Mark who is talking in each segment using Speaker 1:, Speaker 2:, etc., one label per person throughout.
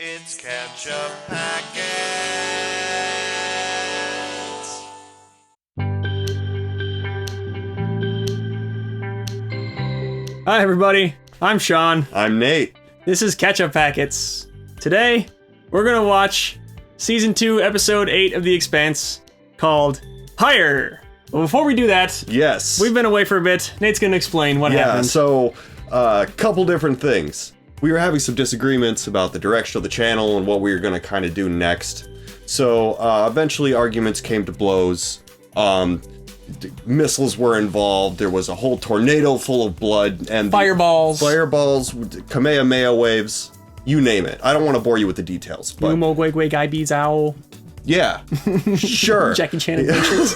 Speaker 1: It's Ketchup Packets.
Speaker 2: Hi everybody, I'm Sean.
Speaker 3: I'm Nate.
Speaker 2: This is Ketchup Packets. Today, we're gonna watch Season 2, Episode 8 of The Expanse, called Pyre. But before we do that,
Speaker 3: Yes.
Speaker 2: we've been away for a bit. Nate's gonna explain what happened.
Speaker 3: So, a couple different things. We were having some disagreements about the direction of the channel and what we were going to kind of do next. So, eventually arguments came to blows. Missiles were involved. There was a whole tornado full of blood and
Speaker 2: Fireballs.
Speaker 3: Fireballs, Kamehameha waves, you name it. I don't want to bore you with the details, but
Speaker 2: Umo Gwei Gwei Gai Bees Owl.
Speaker 3: yeah, sure.
Speaker 2: Jackie Chan Adventures.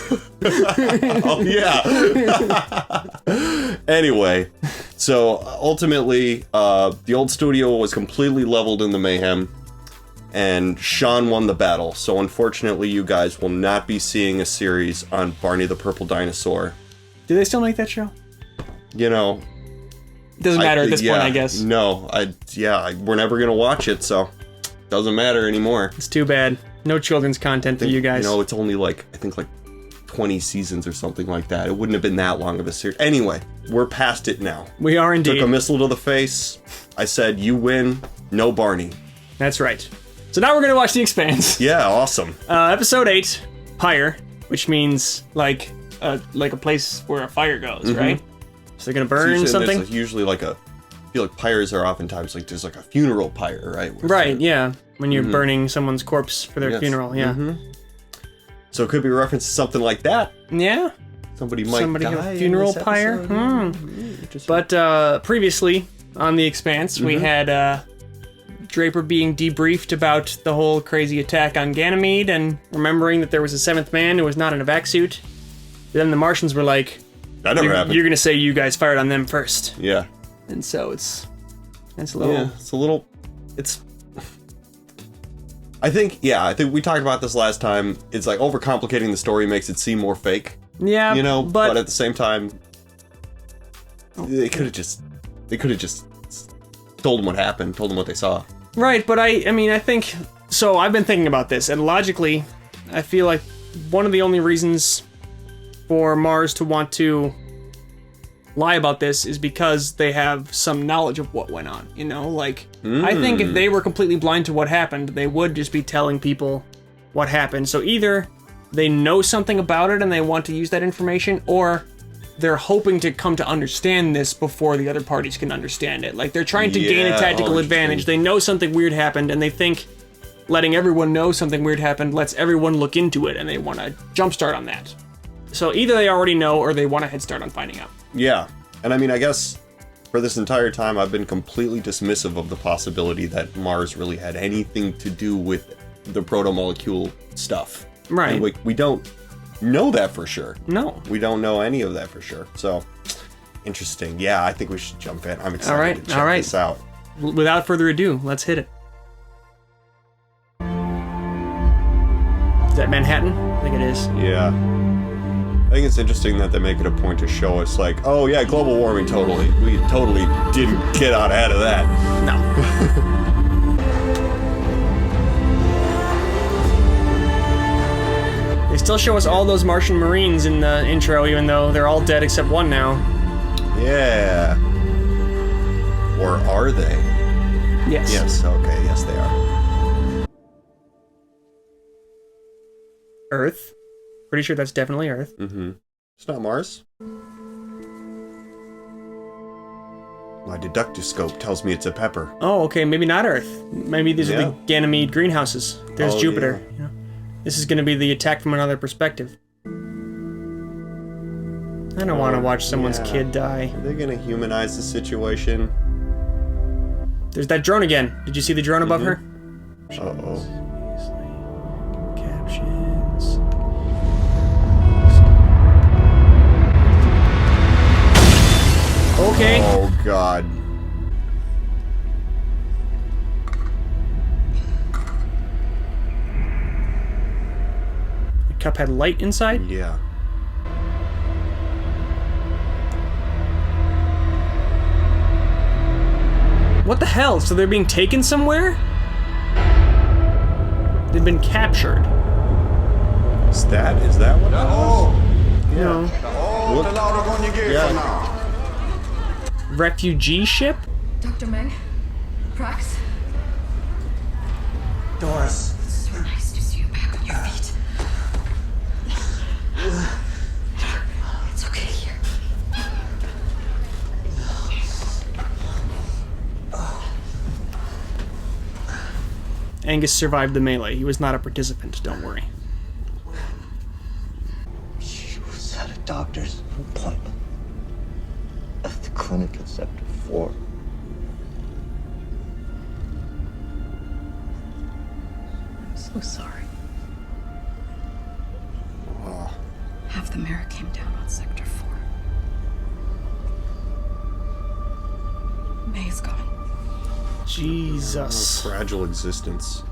Speaker 3: Oh, yeah. Anyway, so ultimately, the old studio was completely leveled in the mayhem, and Sean won the battle. So unfortunately, you guys will not be seeing a series on Barney the Purple Dinosaur.
Speaker 2: Do they still make that show?
Speaker 3: You know,
Speaker 2: Doesn't matter at this point, I guess.
Speaker 3: No, we're never gonna watch it, so doesn't matter anymore.
Speaker 2: It's too bad. No children's content for you guys.
Speaker 3: You know, it's only I think 20 seasons or something like that. It wouldn't have been that long of a series. Anyway, we're past it now.
Speaker 2: We are indeed.
Speaker 3: Took a missile to the face. I said, you win, no Barney.
Speaker 2: That's right. So now we're gonna watch The Expanse.
Speaker 3: Yeah, awesome.
Speaker 2: Episode 8, Pyre, which means like a place where a fire goes, right? So they're gonna burn something?
Speaker 3: There's usually I feel like pyres are oftentimes there's a funeral pyre, right?
Speaker 2: Right, yeah. When you're burning someone's corpse for their funeral, yeah.
Speaker 3: So it could be a reference to something like that.
Speaker 2: Yeah.
Speaker 3: Somebody might
Speaker 2: Somebody
Speaker 3: die
Speaker 2: have a
Speaker 3: in
Speaker 2: funeral
Speaker 3: this
Speaker 2: pyre.
Speaker 3: episode.
Speaker 2: But previously on The Expanse, we had Draper being debriefed about the whole crazy attack on Ganymede and remembering that there was a seventh man who was not in a vac suit. Then the Martians were like,
Speaker 3: That never happened.
Speaker 2: you're gonna say you guys fired on them first.
Speaker 3: Yeah.
Speaker 2: And so it's a little...
Speaker 3: I think we talked about this last time. It's like overcomplicating the story makes it seem more fake.
Speaker 2: Yeah,
Speaker 3: You know, but at the same time, they could have just told them what happened, told them what they saw.
Speaker 2: Right, but I think... So I've been thinking about this, and logically, I feel like one of the only reasons for Mars to want to lie about this is because they have some knowledge of what went on, you know? I think if they were completely blind to what happened, they would just be telling people what happened. So either they know something about it and they want to use that information, or they're hoping to come to understand this before the other parties can understand it. They're trying to gain a tactical advantage. They know something weird happened, and they think letting everyone know something weird happened lets everyone look into it, and they want to jumpstart on that. So either they already know, or they want a head start on finding out.
Speaker 3: Yeah, and I guess for this entire time, I've been completely dismissive of the possibility that Mars really had anything to do with the proto-molecule stuff.
Speaker 2: Right.
Speaker 3: And we don't know that for sure.
Speaker 2: No.
Speaker 3: We don't know any of that for sure. So, interesting. Yeah, I think we should jump in. I'm excited to check this out.
Speaker 2: Without further ado, let's hit it. Is that Manhattan? I think it is.
Speaker 3: Yeah. I think it's interesting that they make it a point to show us oh yeah, global warming, totally. We totally didn't get out ahead of that.
Speaker 2: No. They still show us all those Martian Marines in the intro, even though they're all dead except one now.
Speaker 3: Yeah. Or are they?
Speaker 2: Yes.
Speaker 3: Yes, okay, yes they are.
Speaker 2: Earth. Pretty sure that's definitely Earth.
Speaker 3: It's not Mars. My deductoscope tells me it's a pepper.
Speaker 2: Oh, okay, maybe not Earth. Maybe these are
Speaker 3: Yeah.
Speaker 2: the Ganymede greenhouses. There's
Speaker 3: Oh,
Speaker 2: Jupiter.
Speaker 3: yeah.
Speaker 2: You know? This is going to be the attack from another perspective. I don't want to watch someone's kid die.
Speaker 3: Are they gonna humanize the situation?
Speaker 2: There's that drone again. Did you see the drone above her?
Speaker 3: Uh-oh.
Speaker 2: Captions. Okay.
Speaker 3: Oh, God.
Speaker 2: The cup had light inside?
Speaker 3: Yeah.
Speaker 2: What the hell? So they're being taken somewhere? They've been captured.
Speaker 3: Is that what that was?
Speaker 2: No.
Speaker 3: Yeah.
Speaker 2: Refugee ship?
Speaker 4: Dr. Meng? Prax?
Speaker 5: Doris.
Speaker 4: So nice to see you back on your feet. It's okay here.
Speaker 2: Angus survived the melee. He was not a participant, don't worry.
Speaker 5: She was at a doctor's appointment at the clinic in Sector 4.
Speaker 4: I'm so sorry. Half the mirror came down on Sector 4. May is gone.
Speaker 2: Jesus.
Speaker 3: Fragile existence.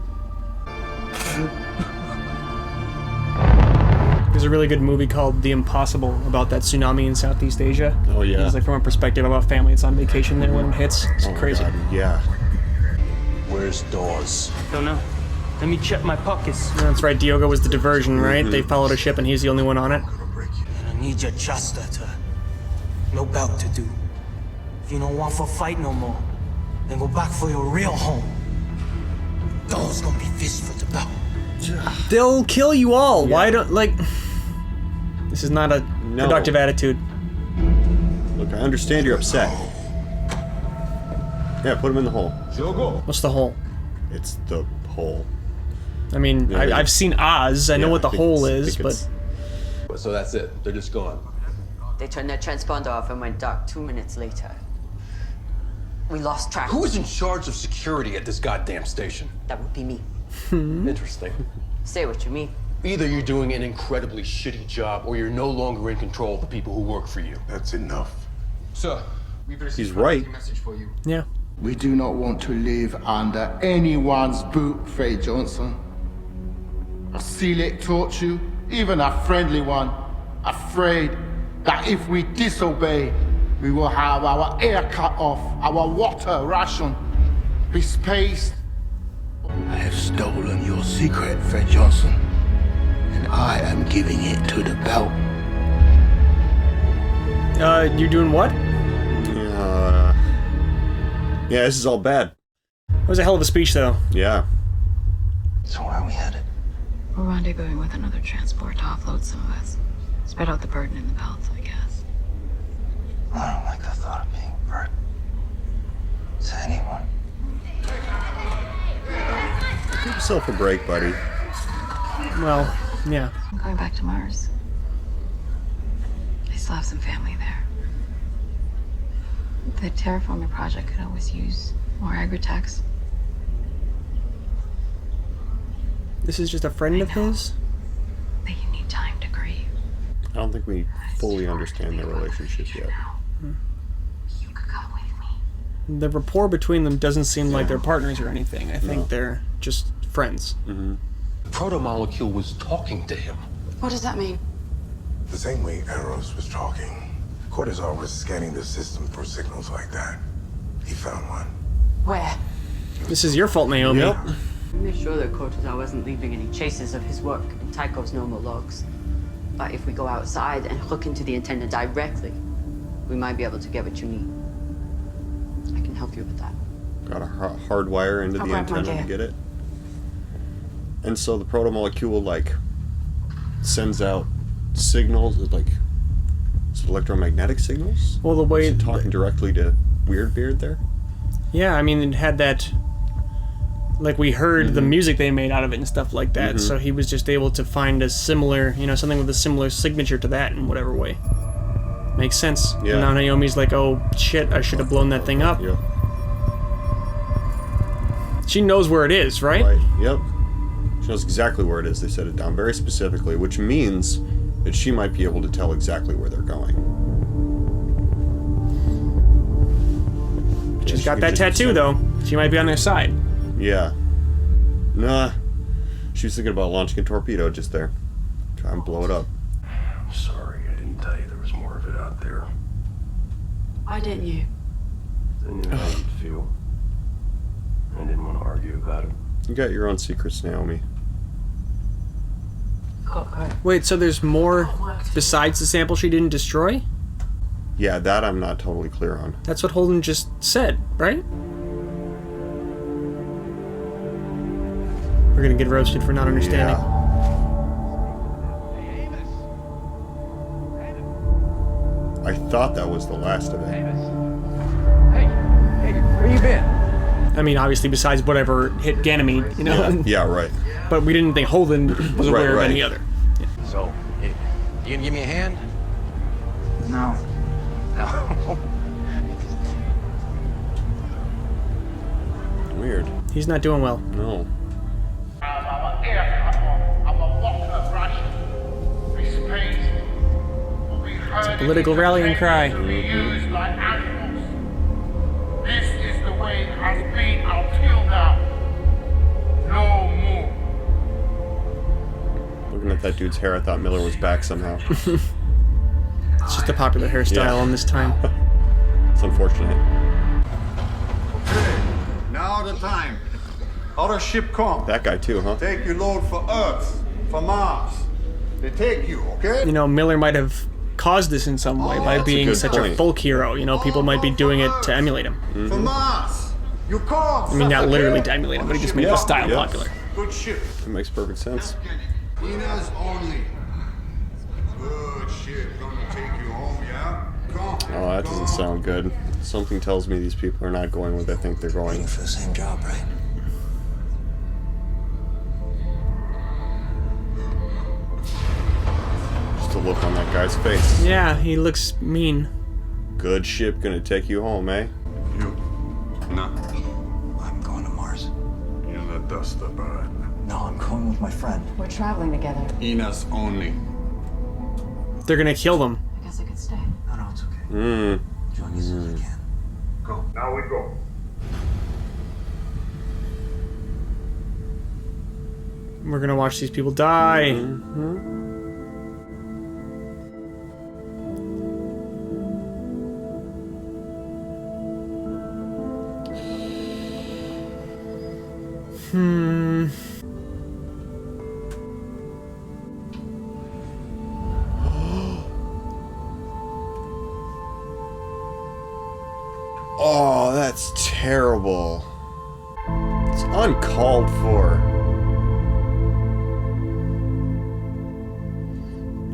Speaker 2: There's a really good movie called The Impossible about that tsunami in Southeast Asia.
Speaker 3: Oh, yeah.
Speaker 2: It's like from a perspective of a family that's on vacation there when it hits. It's
Speaker 3: Oh my
Speaker 2: crazy.
Speaker 3: God, yeah.
Speaker 6: Where's Dawes?
Speaker 7: Don't know. Let me check my pockets.
Speaker 2: That's right, Diogo was the diversion, right? They followed a ship and he's the only one on it.
Speaker 7: And I need your Chasta to... No belt to do. If you don't want for fight no more, then go back for your real home. Dawes gonna be fist for the belt.
Speaker 2: They'll kill you all. Why don't, like... This is not a
Speaker 3: No.
Speaker 2: productive attitude.
Speaker 3: Look, I understand you're upset. Yeah, put him in the hole.
Speaker 2: What's the hole?
Speaker 3: It's the hole.
Speaker 2: I mean,
Speaker 3: Yeah,
Speaker 2: I've seen Oz. I know what the hole is, but...
Speaker 6: So that's it. They're just gone.
Speaker 8: They turned their transponder off and went dark 2 minutes later. We lost track.
Speaker 6: Who is in charge of security at this goddamn station?
Speaker 8: That would be me.
Speaker 6: Interesting.
Speaker 8: Say what you mean.
Speaker 6: Either you're doing an incredibly shitty job, or you're no longer in control of the people who work for you.
Speaker 9: That's enough.
Speaker 6: Sir,
Speaker 3: He's right.
Speaker 2: Yeah.
Speaker 9: We do not want to live under anyone's boot, Faye Johnson. A Select taught you, even a friendly one, afraid that if we disobey, we will have our air cut off, our water ration, be spaced. I have stolen your secret, Faye Johnson, and I am giving it to the belt.
Speaker 2: You're doing what?
Speaker 3: Yeah, this is all bad.
Speaker 2: That was a hell of a speech, though.
Speaker 3: Yeah.
Speaker 5: So where are we headed?
Speaker 4: We're rendezvousing with another transport to offload some of us. Spread out the burden in the belts, I guess.
Speaker 5: I don't like the thought of being a burden to anyone.
Speaker 3: Give yourself a break, buddy.
Speaker 2: Well, yeah.
Speaker 4: I'm going back to Mars. I still have some family there. The terraforming project could always use more agri-techs.
Speaker 2: This is just a friend of his?
Speaker 4: That you need time to grieve.
Speaker 3: I don't think we fully understand their relationship yet.
Speaker 4: You could come with me.
Speaker 2: The rapport between them doesn't seem like they're partners or anything. I think they're just friends.
Speaker 6: the Proto-molecule was talking to him.
Speaker 4: What does that mean?
Speaker 9: The same way Eros was talking. Cortisol was scanning the system for signals like that. He found one.
Speaker 4: Where?
Speaker 2: This is your fault, Naomi.
Speaker 3: Yep.
Speaker 8: We made sure that Cortazar wasn't leaving any traces of his work in Tycho's normal logs. But if we go outside and hook into the antenna directly, we might be able to get what you need. I can help you with that.
Speaker 3: Got to hardwire into
Speaker 4: I'll
Speaker 3: the
Speaker 4: grab my
Speaker 3: antenna to
Speaker 4: gear.
Speaker 3: get it. And so the proto-molecule, like, sends out signals, like, electromagnetic signals?
Speaker 2: Well, the way...
Speaker 3: Is it talking directly to Weirdbeard there?
Speaker 2: Yeah, I mean, it had that... Like, we heard the music they made out of it and stuff like that, so he was just able to find a similar, you know, something with a similar signature to that in whatever way. Makes sense.
Speaker 3: Yeah.
Speaker 2: And now Naomi's like, oh, shit, I should have blown that thing up.
Speaker 3: Yep.
Speaker 2: She knows where it is, right?
Speaker 3: Right, yep. She knows exactly where it is. They set it down very specifically, which means that she might be able to tell exactly where they're going.
Speaker 2: She's
Speaker 3: She
Speaker 2: got
Speaker 3: could
Speaker 2: that
Speaker 3: just
Speaker 2: tattoo,
Speaker 3: send-
Speaker 2: though. She might be on their side.
Speaker 3: Yeah. Nah. She was thinking about launching a torpedo just there. Try and blow it up.
Speaker 6: Sorry, I didn't tell you there was more of it out there.
Speaker 4: Why didn't you?
Speaker 6: I knew how you'd feel. I didn't want to argue about it.
Speaker 3: You got your own secrets, Naomi.
Speaker 2: Wait, so there's more besides the sample she didn't destroy?
Speaker 3: Yeah, that I'm not totally clear on.
Speaker 2: That's what Holden just said, right? We're gonna get roasted for not understanding.
Speaker 3: Yeah. I thought that was the last of it.
Speaker 6: Hey, where you been?
Speaker 2: I mean, obviously, besides whatever hit Ganymede, you know?
Speaker 3: Yeah, right.
Speaker 2: But we didn't think Holden was aware of any other.
Speaker 6: So, you gonna give me a hand?
Speaker 7: No.
Speaker 6: No.
Speaker 3: Weird.
Speaker 2: He's not doing well.
Speaker 3: No.
Speaker 2: It's a political rallying cry.
Speaker 9: This is the way it has been until now. No more.
Speaker 3: Looking at that dude's hair, I thought Miller was back somehow.
Speaker 2: It's just a popular hairstyle on this time.
Speaker 3: It's unfortunate.
Speaker 10: Okay, now the time. Other ship come.
Speaker 3: That guy too, huh?
Speaker 10: Take your load for Earth, for Mars. They take you, okay?
Speaker 2: You know, Miller might have caused this in some way by
Speaker 3: that's a
Speaker 2: being
Speaker 3: good
Speaker 2: such a
Speaker 3: point.
Speaker 2: folk hero. You know, people might be doing it to emulate him.
Speaker 10: For Mars. You come.
Speaker 2: I mean, not literally to emulate him, but he just made the style popular.
Speaker 10: Good ship.
Speaker 3: It makes perfect sense.
Speaker 10: Ina's only. Good ship. Gonna take you home, yeah? Come.
Speaker 3: Oh, that doesn't sound good. Something tells me these people are not going where they think they're going.
Speaker 5: For the same job, right?
Speaker 3: Just a look on that guy's face.
Speaker 2: Yeah, he looks mean.
Speaker 3: Good ship gonna take you home, eh?
Speaker 10: You. No.
Speaker 5: I'm going to Mars.
Speaker 10: You let us the bird.
Speaker 5: No, I'm going with my friend.
Speaker 4: We're traveling together.
Speaker 10: Ina's only.
Speaker 2: They're gonna kill them.
Speaker 4: I guess I could stay.
Speaker 5: No, it's okay.
Speaker 3: Mmm.
Speaker 5: Join you as soon as I can.
Speaker 10: Go. Now we go.
Speaker 2: We're gonna watch these people die.
Speaker 3: Oh, that's terrible. It's uncalled for.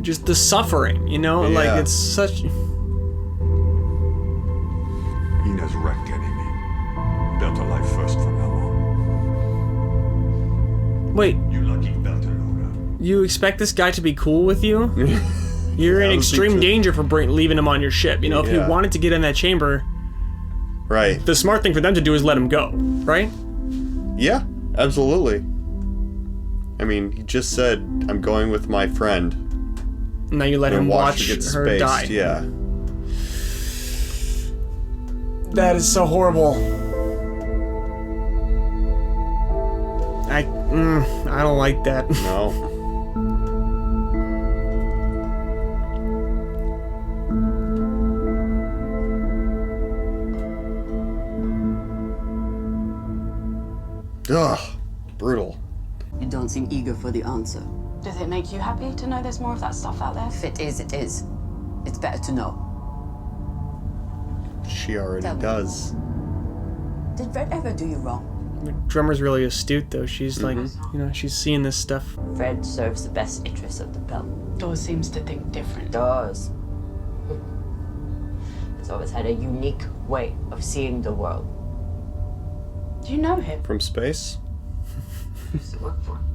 Speaker 2: Just the suffering, you know? Like,
Speaker 3: Yeah.
Speaker 2: it's such...
Speaker 10: Ina's wrecked Ganymede. Better life first from now on.
Speaker 2: Wait,
Speaker 10: You lucky belter loader.
Speaker 2: you expect this guy to be cool with you? You're in
Speaker 3: I don't
Speaker 2: extreme
Speaker 3: think so.
Speaker 2: danger for leaving him on your ship. You know, if you
Speaker 3: Yeah.
Speaker 2: wanted to get in that chamber,
Speaker 3: Right.
Speaker 2: the smart thing for them to do is let him go, right?
Speaker 3: Yeah, absolutely. I mean, he just said, I'm going with my friend.
Speaker 2: Now you let him
Speaker 3: And
Speaker 2: watch
Speaker 3: to get
Speaker 2: her
Speaker 3: spaced.
Speaker 2: die.
Speaker 3: Yeah.
Speaker 2: That is so horrible. I don't like that.
Speaker 3: No. Ugh. Brutal.
Speaker 8: You don't seem eager for the answer.
Speaker 4: Does it make you happy to know there's more of that stuff out there?
Speaker 8: If it is, it is. It's better to know.
Speaker 3: She already
Speaker 8: Tell me.
Speaker 3: does.
Speaker 8: Did Fred ever do you wrong?
Speaker 2: The drummer's really astute, though. She's like, you know, she's seeing this stuff.
Speaker 8: Fred serves the best interests of the belt.
Speaker 4: Dawes seems to think different.
Speaker 8: Does. He's always had a unique way of seeing the world.
Speaker 4: Do you know him?
Speaker 3: From space?
Speaker 8: Used to work for him.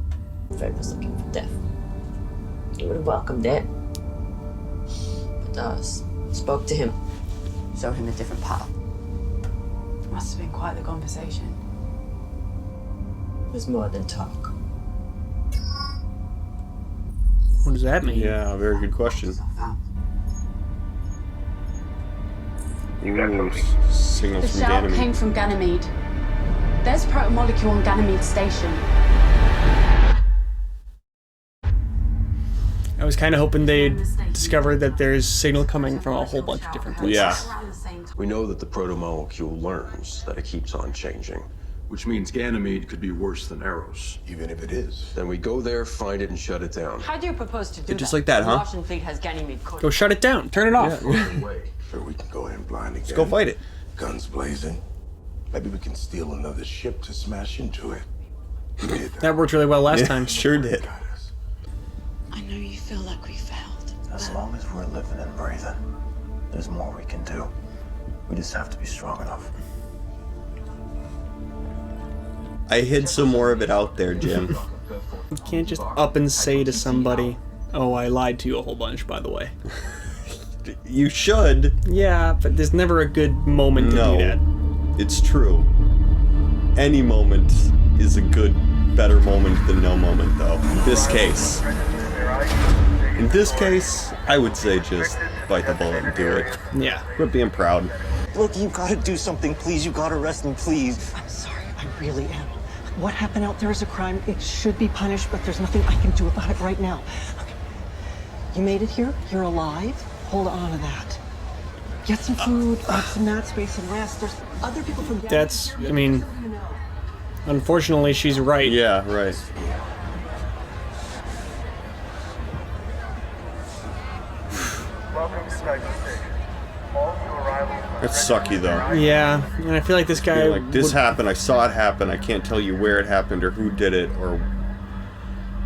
Speaker 8: Fred was looking for death. He would have welcomed it. But Dawes spoke to him, showed him a different path.
Speaker 4: Must have been quite the conversation.
Speaker 8: It was more than talk.
Speaker 2: What does that mean?
Speaker 3: Yeah, very good question. Ooh, signals
Speaker 4: The
Speaker 3: from
Speaker 4: shout
Speaker 3: Ganymede.
Speaker 4: came from Ganymede. There's Proto-molecule on Ganymede Station.
Speaker 2: I was kind of hoping they'd discover that there's signal coming from a whole bunch of different places.
Speaker 3: Yeah.
Speaker 6: We know that the proto-molecule learns that it keeps on changing.
Speaker 11: which means Ganymede could be worse than Eros.
Speaker 10: Even if it is.
Speaker 6: Then we go there, find it, and shut it down.
Speaker 8: How do you propose to do
Speaker 3: Just
Speaker 8: that?
Speaker 3: like that,
Speaker 8: The
Speaker 3: huh?
Speaker 8: Martian fleet has Ganymede coded.
Speaker 2: Go shut it down. Turn it off.
Speaker 10: Sure, we can go in blind again.
Speaker 3: Let's go fight it.
Speaker 10: Guns blazing. Maybe we can steal another ship to smash into it. We did
Speaker 2: That worked really well last
Speaker 3: Yeah,
Speaker 2: time.
Speaker 3: sure did.
Speaker 4: I know you feel like we failed.
Speaker 5: As long as we're living and breathing, there's more we can do. We just have to be strong enough.
Speaker 3: I hid some more of it out there, Jim.
Speaker 2: You can't just up and say to somebody, "Oh, I lied to you a whole bunch, by the way."
Speaker 3: You should.
Speaker 2: Yeah, but there's never a good moment to do that.
Speaker 3: It's true. Any moment is a better moment than no moment, though. In this case, I would say just bite the bullet and do it.
Speaker 2: Yeah.
Speaker 3: Quit being proud.
Speaker 5: Look, you gotta do something, please. You gotta arrest him, please.
Speaker 12: I'm sorry, I really am. What happened out there is a crime. It should be punished, but there's nothing I can do about it right now. Okay. You made it here. You're alive. Hold on to that. Get some food, get some mat space, and rest. There's other people from.
Speaker 2: That's, I mean, unfortunately, she's right.
Speaker 3: Yeah, right. That's sucky, though.
Speaker 2: Yeah, and I feel like this guy.
Speaker 3: Like, this happened, I saw it happen, I can't tell you where it happened or who did it, or...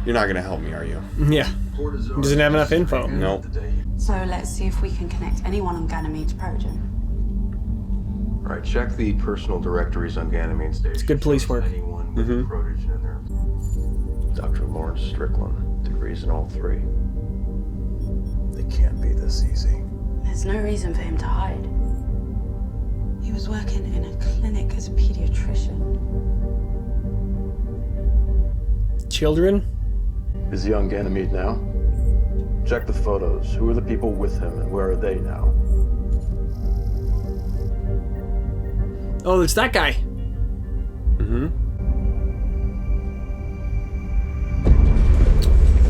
Speaker 3: You're not gonna help me, are you?
Speaker 2: Yeah. He doesn't have enough info.
Speaker 3: No.
Speaker 13: So let's see if we can connect anyone on Ganymede's progen.
Speaker 6: Right, check the personal directories on Ganymede Station.
Speaker 2: It's good police work.
Speaker 6: Anyone with a protogen in there.
Speaker 5: Dr. Lawrence Strickland, degrees in all three. They can't be this easy.
Speaker 13: There's no reason for him to hide. He was working in a clinic as a pediatrician.
Speaker 2: Children?
Speaker 5: Is he on Ganymede now? Check the photos. Who are the people with him and where are they now?
Speaker 2: Oh, it's that guy.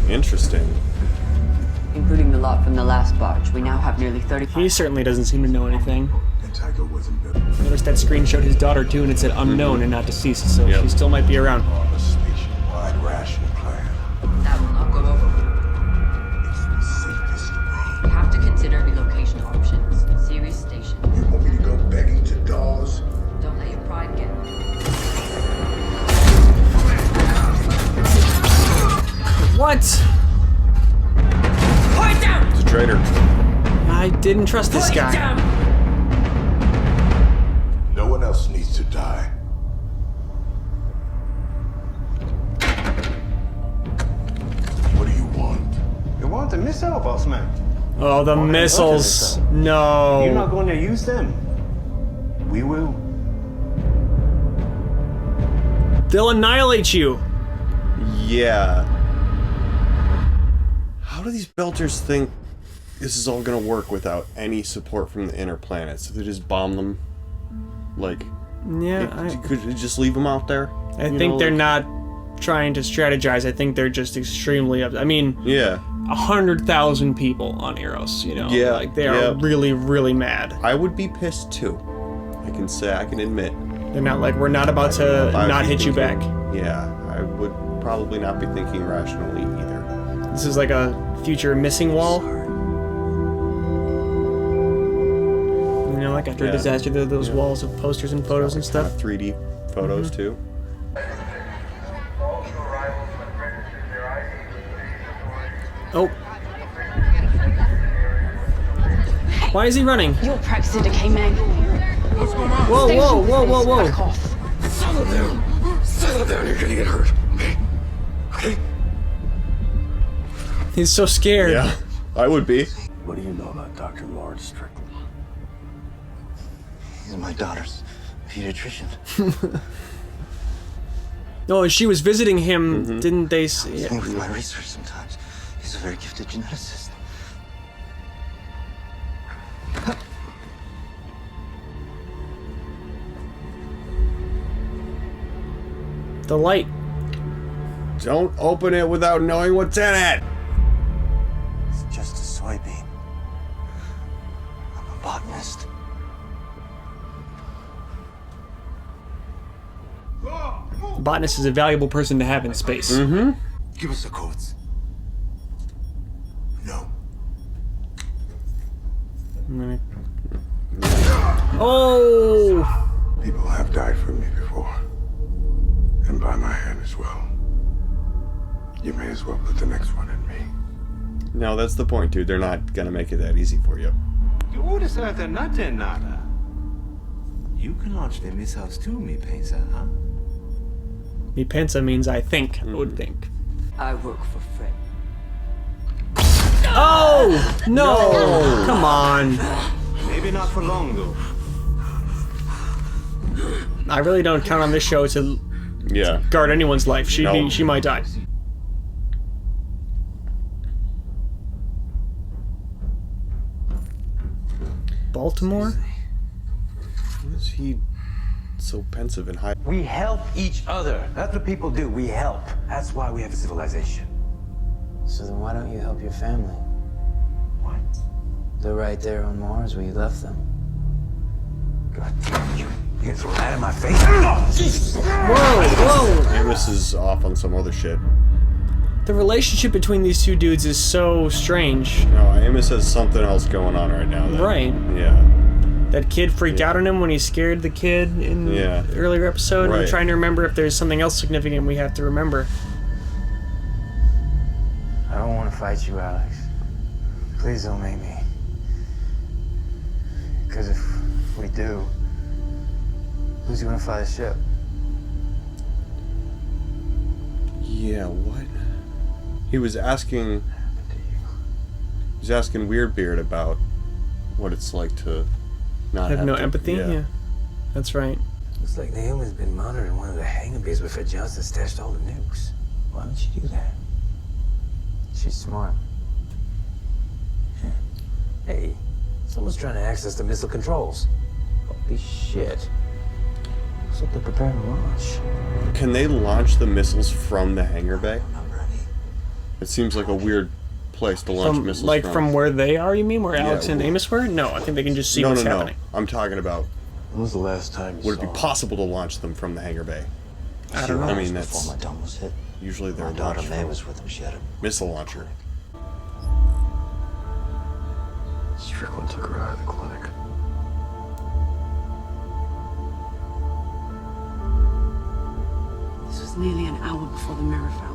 Speaker 3: Interesting.
Speaker 8: Including the lot from the last barge, we now have nearly 35.
Speaker 2: He certainly doesn't seem to know anything.
Speaker 10: And Tycho wasn't good.
Speaker 2: Notice that screen showed his daughter too, and it said unknown and not deceased, so she still might be around.
Speaker 10: On a nationwide ration plan.
Speaker 8: That will not go over.
Speaker 10: It's the safest way.
Speaker 8: We have to consider relocation options. Sirius Station.
Speaker 10: You want me to go begging to Dawes?
Speaker 8: Don't let your pride get.
Speaker 2: What?
Speaker 8: Point down!
Speaker 3: It's a traitor.
Speaker 2: I didn't trust this guy.
Speaker 10: No one else needs to die. What do you want?
Speaker 5: You want the missile, boss man?
Speaker 2: Oh, the missiles. No.
Speaker 5: You're not going to use them. We will.
Speaker 2: They'll annihilate you.
Speaker 3: Yeah. How do these Belters think this is all gonna work without any support from the inner planets? So they just bomb them? Like,
Speaker 2: Yeah,
Speaker 3: could you just leave them out there?
Speaker 2: I think they're not trying to strategize. I think they're just extremely I mean,
Speaker 3: yeah,
Speaker 2: 100,000 people on Eros, you know?
Speaker 3: Yeah,
Speaker 2: Like, they are really, really mad.
Speaker 3: I would be pissed too. I can admit.
Speaker 2: They're not like, we're not about to not hit you back.
Speaker 3: Yeah, I would probably not be thinking rationally either.
Speaker 2: This is like a future missing wall. You know, like after a disaster, there are those walls of posters and photos and stuff.
Speaker 3: 3D photos too.
Speaker 2: Oh. Why is he running?
Speaker 13: Your Praxida came in.
Speaker 2: Whoa, whoa, whoa, whoa, whoa.
Speaker 13: Back off.
Speaker 10: Settle down. Settle down, you're gonna get hurt. Okay? Okay?
Speaker 2: He's so scared.
Speaker 3: Yeah, I would be.
Speaker 5: What do you know about Dr. Lawrence Strickland? He's my daughter's pediatrician.
Speaker 2: No, and she was visiting him, didn't they?
Speaker 5: I think with my research sometimes. He's a very gifted geneticist.
Speaker 2: The light.
Speaker 3: Don't open it without knowing what's in it.
Speaker 5: It's just a soybean. I'm a botanist.
Speaker 10: Go
Speaker 2: botanist is a valuable person to have in space.
Speaker 3: Mm-hmm.
Speaker 10: Give us the codes. No.
Speaker 2: Oh!
Speaker 10: People have died for me before. And by my hand as well. You may as well put the next one in me.
Speaker 3: No, that's the point, dude. They're not gonna make it that easy for you.
Speaker 14: You orders out there nothing, nada. You can launch the missiles too, me pensa, huh?
Speaker 2: Mi pensa means I think. I would think.
Speaker 8: I work for Fred.
Speaker 2: Oh! No! Come on.
Speaker 14: Maybe not for long, though.
Speaker 2: I really don't count on this show to guard anyone's life. She might die. Baltimore?
Speaker 3: Why is he so pensive and high?
Speaker 14: We help each other. That's what people do. We help. That's why we have a civilization.
Speaker 15: So then why don't you help your family?
Speaker 14: What?
Speaker 15: They're right there on Mars where you left them.
Speaker 14: God damn you. You gonna throw that in my face? Oh, Jesus!
Speaker 2: Whoa!
Speaker 3: Amos is off on some other shit.
Speaker 2: The relationship between these two dudes is so strange.
Speaker 3: No, Amos has something else going on right now.
Speaker 2: Right.
Speaker 3: Yeah.
Speaker 2: That kid freaked out on him when he scared the kid in the earlier episode.
Speaker 3: Right.
Speaker 2: I'm trying to remember if there's something else significant we have to remember.
Speaker 15: I don't want to fight you, Alex. Please don't make me. Because if we do, who's gonna fly the ship?
Speaker 3: Yeah, what? He was asking Weirdbeard about what it's like to not
Speaker 2: Have no
Speaker 3: to,
Speaker 2: empathy? Yeah. That's right.
Speaker 14: Looks like Naomi's been monitoring one of the hangar bays where Fred Johnson stashed all the nukes. Why don't you do that?
Speaker 15: She's smart.
Speaker 14: Hey, someone's trying to access the missile controls. Holy shit. Looks like they're preparing to launch.
Speaker 3: Can they launch the missiles from the hangar bay? It seems like a weird place to launch missiles
Speaker 2: like
Speaker 3: from.
Speaker 2: from where they are, you mean? Where Alex and Amos were? No, I think they can just see what's happening.
Speaker 3: I'm talking about.
Speaker 14: When was the last time you
Speaker 3: would it be possible to launch them from the hangar bay?
Speaker 2: I don't know.
Speaker 3: I mean, that's
Speaker 5: before my dome was hit.
Speaker 3: usually they're
Speaker 5: My daughter
Speaker 3: launched
Speaker 5: May
Speaker 3: from
Speaker 5: was with him. She had a
Speaker 3: missile launcher.
Speaker 6: Strickland took her out of the clinic.
Speaker 13: This was nearly an hour before the mirror fell.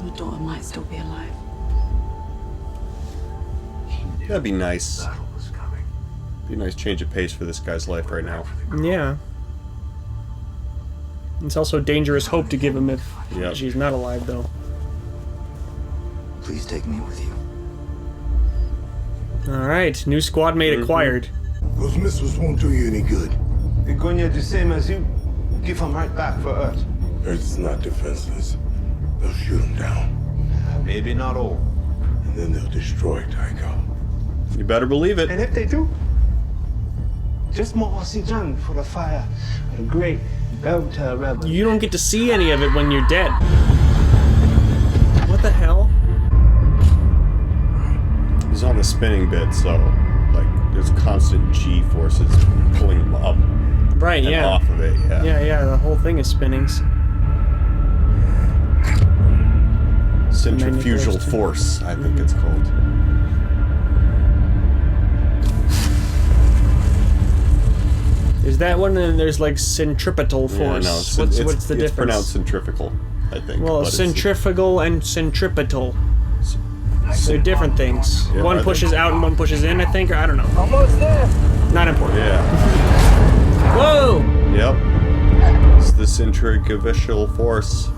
Speaker 13: Your daughter might still be alive.
Speaker 3: That'd be nice. Be a nice change of pace for this guy's life right now.
Speaker 2: Yeah. It's also dangerous hope to give him if she's not alive, though.
Speaker 5: Please take me with you.
Speaker 2: Alright, new squad mate acquired.
Speaker 10: Those missiles won't do you any good.
Speaker 14: They're going to do the same as you. Give them right back for Earth.
Speaker 10: Earth's not defenseless. They'll shoot them down.
Speaker 14: Maybe not all.
Speaker 10: And then they'll destroy Tycho.
Speaker 3: You better believe it.
Speaker 14: And if they do, just more oxygen for the fire of the great Delta Rebel.
Speaker 2: You don't get to see any of it when you're dead. What the hell?
Speaker 3: He's on the spinning bit, so like there's constant G forces pulling him up.
Speaker 2: Right,
Speaker 3: and
Speaker 2: yeah.
Speaker 3: off of it, yeah.
Speaker 2: Yeah, the whole thing is spinning.
Speaker 3: Centrifugal force, I think it's called.
Speaker 2: There's that one, and there's like centripetal force.
Speaker 3: Yeah, no,
Speaker 2: what's the
Speaker 3: it's
Speaker 2: difference?
Speaker 3: pronounced centrifugal, I think.
Speaker 2: Well,
Speaker 3: but
Speaker 2: centrifugal and centripetal. They're different things.
Speaker 3: Yeah,
Speaker 2: One
Speaker 3: are
Speaker 2: pushes
Speaker 3: they?
Speaker 2: out and one pushes in, I think, or I don't know.
Speaker 14: Almost there.
Speaker 2: Not important.
Speaker 3: Yeah.
Speaker 2: Whoa!
Speaker 3: Yep. It's the centrifugal force.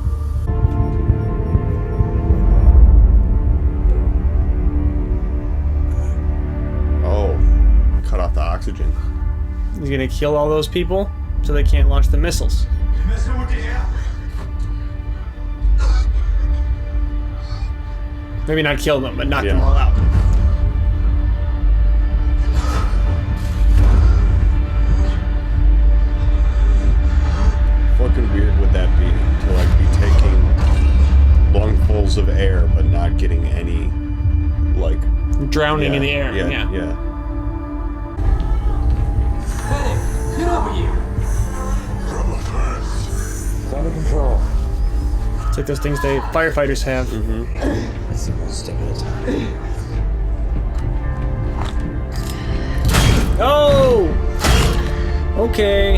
Speaker 3: Oh, cut off the oxygen.
Speaker 2: He's gonna kill all those people so they can't launch the missiles. Maybe not kill them, but knock them all out.
Speaker 3: Fucking weird would that be to like be taking lungfuls of air but not getting any like
Speaker 2: drowning in the air. Yeah.
Speaker 14: Get over here.
Speaker 10: Trouble for
Speaker 14: It's under control.
Speaker 2: It's like those things they firefighters have.
Speaker 14: Let's see one step at a time.
Speaker 2: Oh! Okay.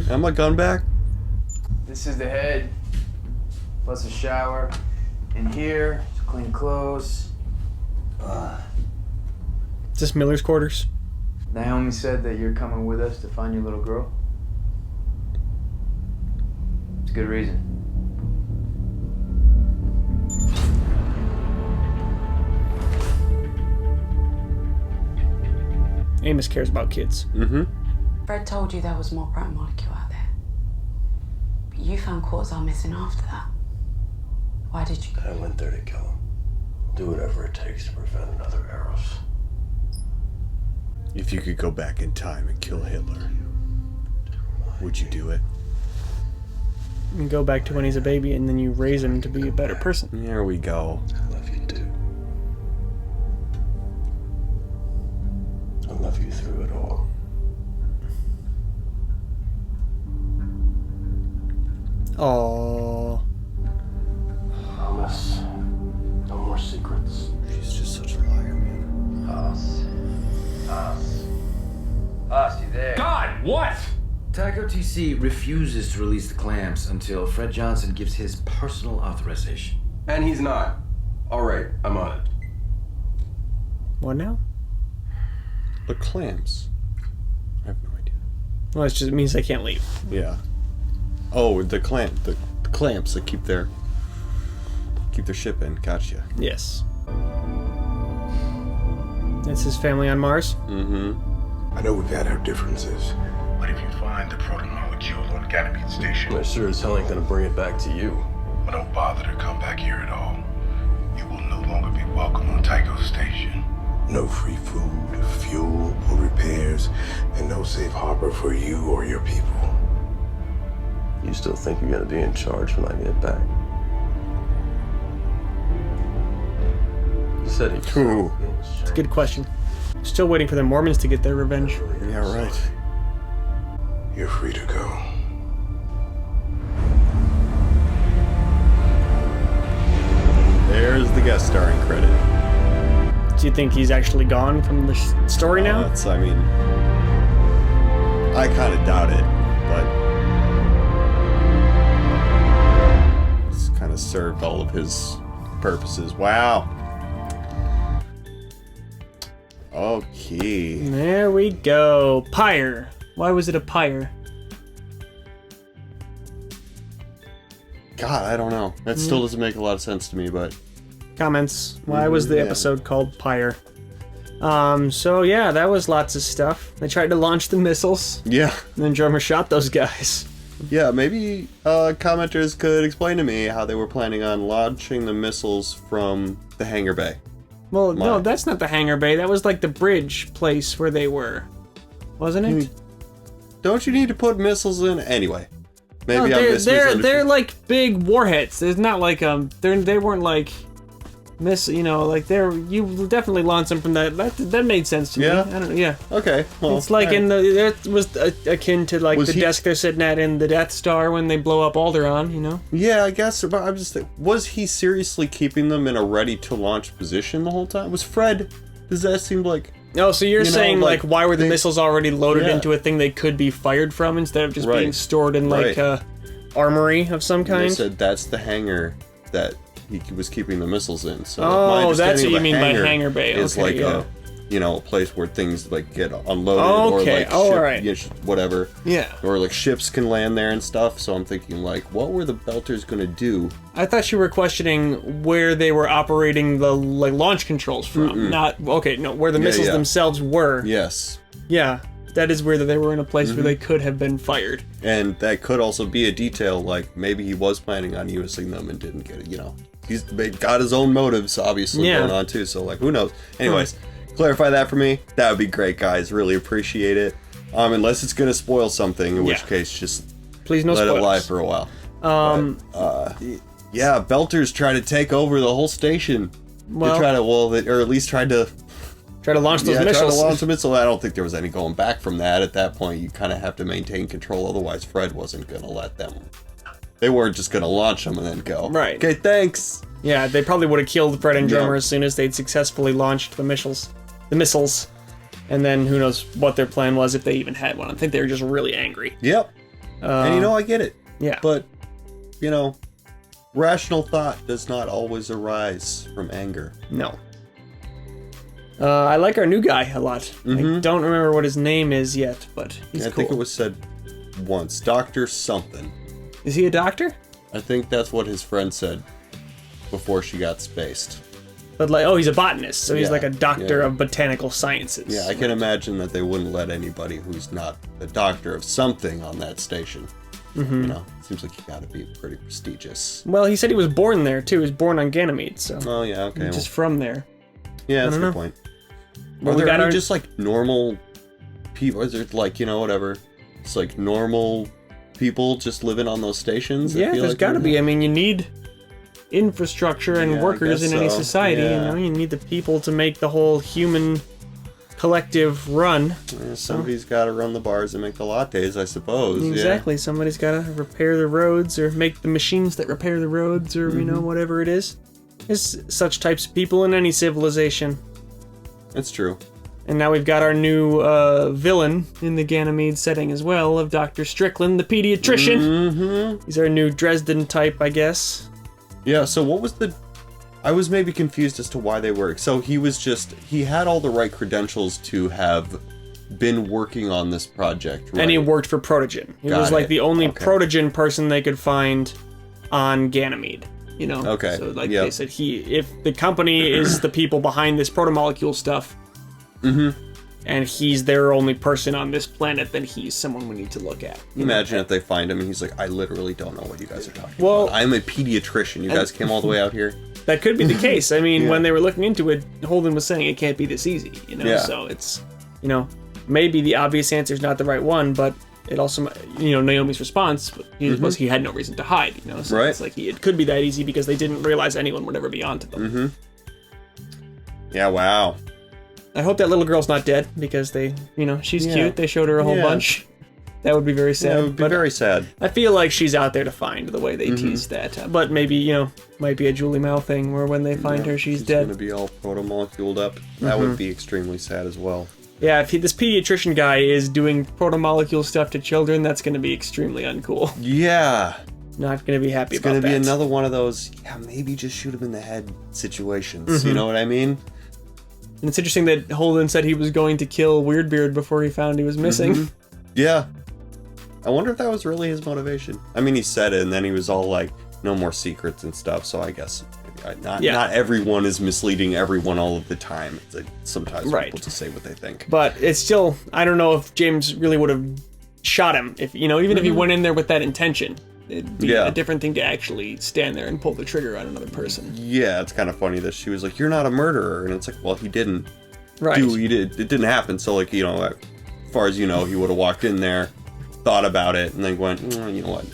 Speaker 3: Am I gun back?
Speaker 15: This is the head, plus a shower. In here, to clean clothes.
Speaker 2: Is this Miller's quarters?
Speaker 15: Naomi said that you're coming with us to find your little girl. It's a good reason.
Speaker 2: Amos cares about kids.
Speaker 4: Fred told you there was more Proto-molecule out there. But you found Cortazar missing after that. Why did you?
Speaker 6: I went there to kill him. Do whatever it takes to prevent another Eros.
Speaker 3: If you could go back in time and kill Hitler, would you do it?
Speaker 2: You go back to when he's a baby and then you raise him to be a better person.
Speaker 3: There we go.
Speaker 6: I love you too. I love you through it all.
Speaker 2: Aww.
Speaker 6: Promise. No more secrets.
Speaker 3: She's just such a liar, man.
Speaker 15: Us, you there?
Speaker 16: God, what?
Speaker 14: Tycho TC refuses to release the clamps until Fred Johnson gives his personal authorization.
Speaker 6: And he's not. All right, I'm on it.
Speaker 2: What now?
Speaker 3: The clamps. I have no idea.
Speaker 2: Well, it just means they can't leave.
Speaker 3: Yeah. Oh, the clamps that keep their ship in. Gotcha.
Speaker 2: Yes. That's his family on Mars?
Speaker 10: I know we've had our differences, but if you find the proto-molecule on Ganymede Station,
Speaker 6: I sure as hell ain't gonna bring it back to you.
Speaker 10: well, don't bother to come back here at all. You will no longer be welcome on Tycho Station. No free food, fuel, or repairs, and no safe harbor for you or your people.
Speaker 6: You still think you're gonna be in charge when I get back? You said he.
Speaker 3: Ooh.
Speaker 2: It's a good question. Still waiting for the Mormons to get their revenge.
Speaker 3: Yeah, right.
Speaker 10: You're free to go.
Speaker 3: There's the guest starring credit.
Speaker 2: Do you think he's actually gone from the story now?
Speaker 3: I mean, I kind of doubt it, but it's kind of served all of his purposes. Wow. Okay.
Speaker 2: There we go. Pyre. Why was it a pyre?
Speaker 3: God, I don't know. That still doesn't make a lot of sense to me, but...
Speaker 2: Comments. Why was the episode called Pyre? So yeah, that was lots of stuff. They tried to launch the missiles.
Speaker 3: Yeah.
Speaker 2: And then Drummer shot those guys.
Speaker 3: Yeah, maybe commenters could explain to me how they were planning on launching the missiles from the hangar bay.
Speaker 2: Well, no, that's not the hangar bay. That was like the bridge place where they were. Wasn't it?
Speaker 3: Don't you need to put missiles in? Anyway. Maybe
Speaker 2: no, they're like big warheads. There's not like they weren't like you definitely launched them from that made sense to me. I don't know. Yeah.
Speaker 3: Okay. Well,
Speaker 2: it's like it was akin to like the desk they're sitting at in the Death Star when they blow up Alderaan, you know?
Speaker 3: Yeah, I guess. But I'm just was he seriously keeping them in a ready to launch position the whole time? Was Fred? Does that seem like?
Speaker 2: Oh, so you're saying like why were the missiles already loaded into a thing they could be fired from instead of just being stored in like a armory of some kind?
Speaker 3: They said that's the hangar that he was keeping the missiles in. So
Speaker 2: my that's what you mean by hangar bay.
Speaker 3: It's
Speaker 2: okay,
Speaker 3: like a place where things like get unloaded or like whatever.
Speaker 2: Yeah.
Speaker 3: Or like ships can land there and stuff. So I'm thinking like, what were the Belters gonna do?
Speaker 2: I thought you were questioning where they were operating the launch controls from. Not where the missiles themselves were.
Speaker 3: Yes.
Speaker 2: Yeah. That is weird that they were in a place where they could have been fired.
Speaker 3: And that could also be a detail, like maybe he was planning on using them and didn't get it, He's got his own motives, obviously, going on too, so like, who knows? Anyways, clarify that for me. That would be great, guys. Really appreciate it. Unless it's gonna spoil something, in which case, just
Speaker 2: please no
Speaker 3: let
Speaker 2: spoilers.
Speaker 3: it lie for a while. Belters try to take over the whole station.
Speaker 2: Well,
Speaker 3: they try to, or at least tried to
Speaker 2: Try to launch those
Speaker 3: Try
Speaker 2: missiles.
Speaker 3: to launch a missile. I don't think there was any going back from that. At that point, you kind of have to maintain control. Otherwise, Fred wasn't going to let them. They weren't just going to launch them and then go.
Speaker 2: Right.
Speaker 3: Okay, thanks.
Speaker 2: Yeah, they probably would have killed Fred and Drummer
Speaker 3: Yeah.
Speaker 2: as soon as they'd successfully launched the missiles. And then who knows what their plan was if they even had one. I think they were just really angry.
Speaker 3: Yep. And I get it.
Speaker 2: Yeah.
Speaker 3: But, rational thought does not always arise from anger.
Speaker 2: No. I like our new guy a lot.
Speaker 3: Mm-hmm.
Speaker 2: I don't remember what his name is yet, but he's cool.
Speaker 3: I think it was said once. Dr. something.
Speaker 2: Is he a doctor?
Speaker 3: I think that's what his friend said before she got spaced.
Speaker 2: But he's a botanist, so he's like a doctor of botanical sciences.
Speaker 3: Yeah, I can imagine that they wouldn't let anybody who's not a doctor of something on that station.
Speaker 2: Mm-hmm.
Speaker 3: Seems like you gotta be pretty prestigious.
Speaker 2: Well, he said he was born there, too. He was born on Ganymede, so...
Speaker 3: Oh, yeah, okay.
Speaker 2: He's just from there.
Speaker 3: Yeah, that's a good point.
Speaker 2: Well,
Speaker 3: Are there any
Speaker 2: our...
Speaker 3: just, normal people? Is there, whatever? It's, normal people just living on those stations?
Speaker 2: Yeah, there's gotta be. I mean, you need infrastructure and workers in any society,
Speaker 3: yeah.
Speaker 2: You need the people to make the whole human collective run.
Speaker 3: Yeah, somebody's got to run the bars and make the lattes, I suppose.
Speaker 2: Exactly. Somebody's got to repair the roads or make the machines that repair the roads or, whatever it is. There's such types of people in any civilization.
Speaker 3: That's true.
Speaker 2: And now we've got our new villain in the Ganymede setting as well of Dr. Strickland, the pediatrician.
Speaker 3: Mm-hmm.
Speaker 2: He's our new Dresden type, I guess.
Speaker 3: Yeah, so what was I was maybe confused as to why they were. So he had all the right credentials to have been working on this project, right?
Speaker 2: And he worked for Protogen. He was like the only Protogen person they could find on Ganymede.
Speaker 3: Okay.
Speaker 2: So they said if the company is the people behind this proto-molecule stuff, and he's their only person on this planet, then he's someone we need to look at.
Speaker 3: Imagine if they find him and he's like, I literally don't know what you guys are talking about. I'm a pediatrician. You guys came all the way out here.
Speaker 2: That could be the case. I mean, when they were looking into it, Holden was saying it can't be this easy,
Speaker 3: Yeah.
Speaker 2: So it's, maybe the obvious answer is not the right one, but it also, Naomi's response was he had no reason to hide, So
Speaker 3: Right.
Speaker 2: it's like it could be that easy because they didn't realize anyone would ever be onto them.
Speaker 3: Yeah, wow.
Speaker 2: I hope that little girl's not dead because they, she's cute. They showed her a whole bunch. That would be very sad.
Speaker 3: Yeah, it would be very sad.
Speaker 2: I feel like she's out there to find the way they teased that. But maybe, might be a Julie Mao thing where when they find her, she's dead.
Speaker 3: She's going to be all proto-moleculed up. That would be extremely sad as well.
Speaker 2: Yeah, if this pediatrician guy is doing proto-molecule stuff to children, that's going to be extremely uncool.
Speaker 3: Yeah.
Speaker 2: Not going to be happy
Speaker 3: It's
Speaker 2: about that.
Speaker 3: It's going to be another one of those, maybe just shoot him in the head situations. You know what I mean?
Speaker 2: And it's interesting that Holden said he was going to kill Weirdbeard before he found he was missing.
Speaker 3: Yeah. I wonder if that was really his motivation. I mean, he said it, and then he was all like, no more secrets and stuff, so I guess not everyone is misleading everyone all of the time. It's like sometimes people just say what they think.
Speaker 2: But it's still, I don't know if James really would have shot him, if even if he went in there with that intention. It'd be a different thing to actually stand there and pull the trigger on another person.
Speaker 3: Yeah, it's kind of funny that she was like, you're not a murderer, and it's like, well, he didn't
Speaker 2: do,
Speaker 3: it didn't happen, so like, as far as he would have walked in there, thought about it, and then went, you know what,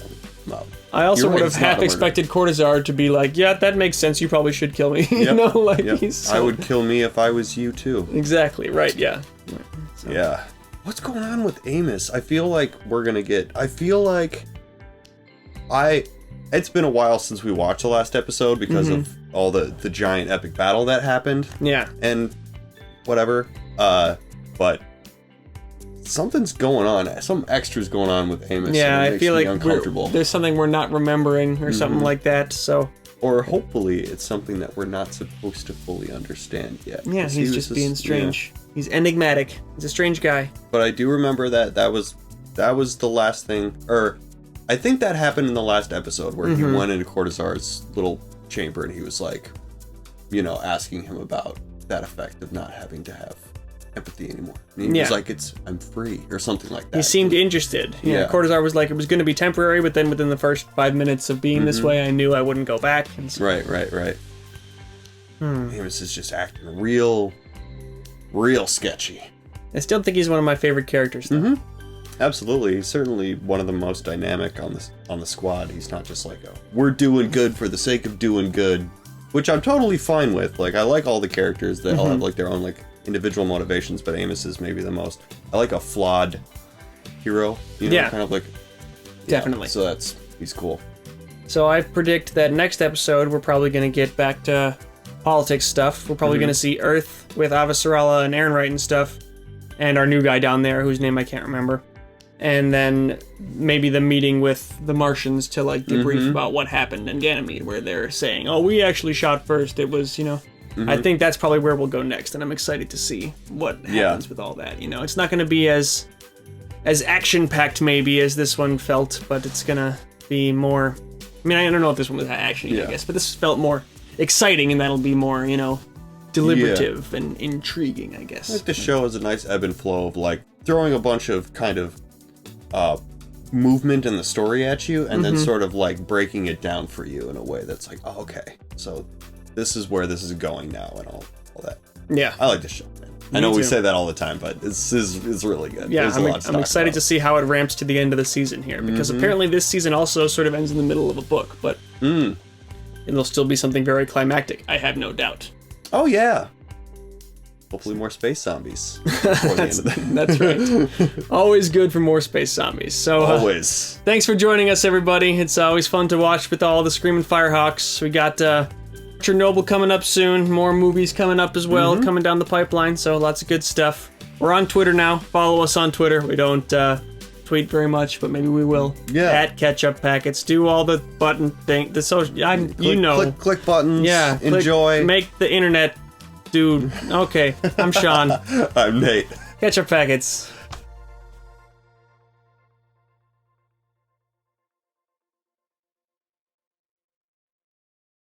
Speaker 3: no.
Speaker 2: I also would have half expected Cortazar to be like, yeah, that makes sense, you probably should kill me. He's so...
Speaker 3: I would kill me if I was you too.
Speaker 2: Exactly, right, yeah. So.
Speaker 3: Yeah. What's going on with Amos? I feel like it's been a while since we watched the last episode because of all the giant epic battle that happened.
Speaker 2: Yeah.
Speaker 3: And whatever. But something's going on. Some extras going on with Amos.
Speaker 2: Yeah,
Speaker 3: and it
Speaker 2: I feel like
Speaker 3: uncomfortable.
Speaker 2: There's something we're not remembering or something like that. So.
Speaker 3: Or hopefully it's something that we're not supposed to fully understand yet.
Speaker 2: Yeah, he's just being strange. Yeah. He's enigmatic. He's a strange guy.
Speaker 3: But I do remember that was the last thing, or I think that happened in the last episode where he went into Cortazar's little chamber and he was like, asking him about that effect of not having to have empathy anymore. And he was like, I'm free, or something like that.
Speaker 2: He seemed interested. Cortazar was like, it was going to be temporary, but then within the first 5 minutes of being this way, I knew I wouldn't go back. And so...
Speaker 3: Right. Amos is just acting real sketchy.
Speaker 2: I still think he's one of my favorite characters, though.
Speaker 3: Absolutely. He's certainly one of the most dynamic on the squad. He's not just like we're doing good for the sake of doing good, which I'm totally fine with. Like, I like all the characters that all have like their own like individual motivations, but Amos is maybe the most. I like a flawed hero, you know,
Speaker 2: Yeah.
Speaker 3: kind of like.
Speaker 2: Definitely.
Speaker 3: So he's cool.
Speaker 2: So I predict that next episode we're probably going to get back to politics stuff. We're probably going to see Earth with Avasarala and Ehrenreich and stuff, and our new guy down there whose name I can't remember. And then maybe the meeting with the Martians to like debrief about what happened in Ganymede, where they're saying, "Oh, we actually shot first. It was, you know." I think that's probably where we'll go next, and I'm excited to see what happens with all that. You know, it's not going to be as action-packed maybe as this one felt, but it's going to be more. I mean, I don't know if this one was action, I guess, but this felt more exciting, and that'll be more, you know, deliberative and intriguing, I guess.
Speaker 3: I think the show has a nice ebb and flow of like throwing a bunch of kind of movement in the story at you, and then sort of like breaking it down for you in a way that's like, oh, okay, so this is where this is going now, and all that.
Speaker 2: Yeah,
Speaker 3: I like this show. I know we say that all the time, but it's really good.
Speaker 2: Yeah, I'm excited to see how it ramps to the end of the season here, because apparently this season also sort of ends in the middle of a book, but it'll still be something very climactic, I have no doubt.
Speaker 3: Oh yeah. Hopefully more space zombies.
Speaker 2: That's right. Always good for more space zombies. So
Speaker 3: always.
Speaker 2: Thanks for joining us, everybody. It's always fun to watch with all the Screaming Firehawks. We got Chernobyl coming up soon. More movies coming up as well, coming down the pipeline. So lots of good stuff. We're on Twitter now. Follow us on Twitter. We don't tweet very much, but maybe we will.
Speaker 3: Yeah.
Speaker 2: At Ketchup Packets. Do all the button thing. The social.
Speaker 3: Click buttons.
Speaker 2: Yeah.
Speaker 3: Enjoy.
Speaker 2: Make the internet. Dude. Okay. I'm Sean.
Speaker 3: I'm Nate.
Speaker 2: Ketchup Packets.